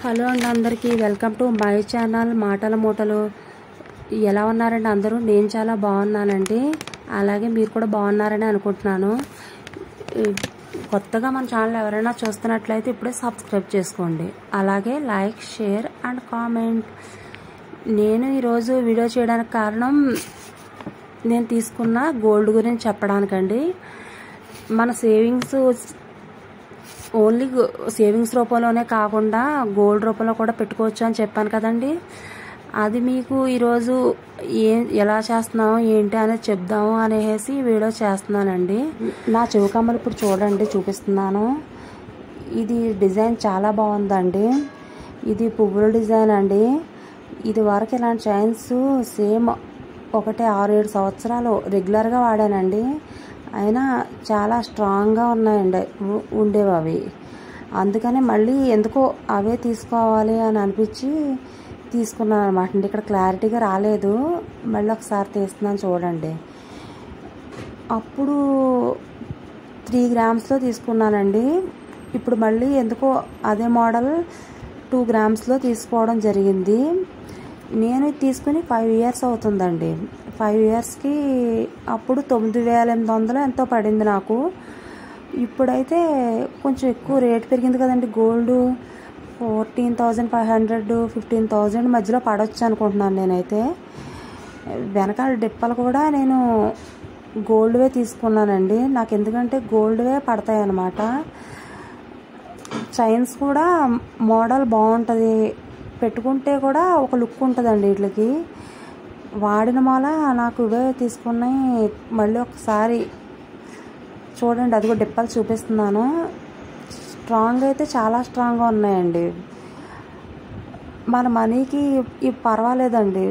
Hello అండి, అందరికీ welcome to my channel మాటల మూటలు. ఎలా ఉన్నారండి అందరూ? నేను చాలా బాగున్నానండి. అలాగే మీరు కూడా బాగున్నారని అనుకుంటున్నాను. కొత్తగా మన ఛానల్ ఎవరైనా చూస్తున్నట్లయితే ఇప్పుడే సబ్స్క్రైబ్ చేసుకోండి. అలాగే లైక్, షేర్ అండ్ కామెంట్. నేను ఈరోజు వీడియో చేయడానికి కారణం నేను తీసుకున్న గోల్డ్ గురించి చెప్పడానికండి. మన సేవింగ్స్ ఓన్లీ సేవింగ్స్ రూపంలోనే కాకుండా గోల్డ్ రూపంలో కూడా పెట్టుకోవచ్చు అని చెప్పాను కదండి. అది మీకు ఈరోజు ఎలా చేస్తున్నాము ఏంటి అనేది చెప్దాము అనేసి వీడియో చేస్తున్నానండి. నా చెవి కమ్మలు ఇప్పుడు చూడండి, చూపిస్తున్నాను. ఇది డిజైన్ చాలా బాగుందండి. ఇది పువ్వుల డిజైన్ అండి. ఇది వరకు ఇలాంటి చైన్స్ సేమ్ 6-7 సంవత్సరాలు రెగ్యులర్గా వాడానండి. అయినా చాలా స్ట్రాంగ్గా ఉన్నాయండి, ఉండేవి అవి. అందుకని మళ్ళీ ఎందుకో అవే తీసుకోవాలి అని అనిపించి తీసుకున్నాను అనమాట అండి. ఇక్కడ క్లారిటీగా రాలేదు, మళ్ళీ ఒకసారి తీస్తున్నాను చూడండి. అప్పుడు 3 గ్రామ్స్లో తీసుకున్నానండి. ఇప్పుడు మళ్ళీ ఎందుకో అదే మోడల్ 2 గ్రామ్స్లో తీసుకోవడం జరిగింది. నేను తీసుకుని 5 ఇయర్స్ అవుతుందండి. 5 ఇయర్స్కి అప్పుడు 9,800 ఎంతో పడింది నాకు. ఇప్పుడైతే కొంచెం ఎక్కువ రేట్ పెరిగింది కదండి. గోల్డ్ 14,500, 15,000 మధ్యలో పడవచ్చు అనుకుంటున్నాను నేనైతే. వెనకాల డిప్పలు కూడా నేను గోల్డ్వే తీసుకున్నానండి. నాకు ఎందుకంటే గోల్డ్వే పడతాయి అన్నమాట. చైన్స్ కూడా మోడల్ బాగుంటుంది, పెట్టుకుంటే కూడా ఒక లుక్ ఉంటుందండి వీటికి. వాడిన మూల నాకు ఇవే తీసుకున్నాయి. మళ్ళీ ఒకసారి చూడండి, అది కూడా డిప్పలు చూపిస్తున్నాను. స్ట్రాంగ్ అయితే చాలా స్ట్రాంగ్గా ఉన్నాయండి. మన మనీకి ఇవి పర్వాలేదండి.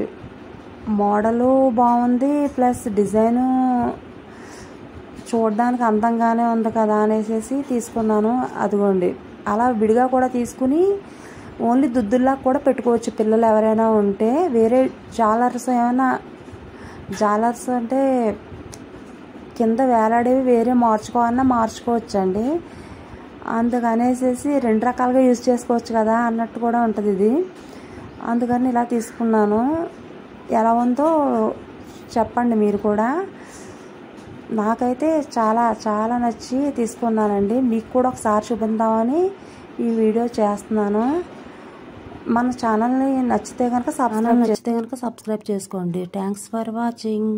మోడలు బాగుంది, ప్లస్ డిజైను చూడడానికి అందంగానే ఉంది కదా అనేసి తీసుకున్నాను. అదిగోండి, అలా విడిగా కూడా తీసుకుని ఓన్లీ దుద్దుల్లా కూడా పెట్టుకోవచ్చు పిల్లలు ఎవరైనా ఉంటే. వేరే జాలర్స్ ఏమైనా, జాలర్స్ అంటే కింద వేలాడేవి వేరే మార్చుకోవాలన్నా మార్చుకోవచ్చు అండి. అందుకనేసి 2 రకాలుగా యూజ్ చేసుకోవచ్చు కదా అన్నట్టు కూడా ఉంటుంది ఇది. అందుకని ఇలా తీసుకున్నాను. ఎలా ఉందో చెప్పండి మీరు కూడా. నాకైతే చాలా చాలా నచ్చి తీసుకున్నానండి. మీకు కూడా ఒకసారి చూపిద్దామని ఈ వీడియో చేస్తున్నాను. మన ఛానల్ని నచ్చితే కనుక సబ్స్క్రైబ్ చేసుకోండి. Thanks for watching.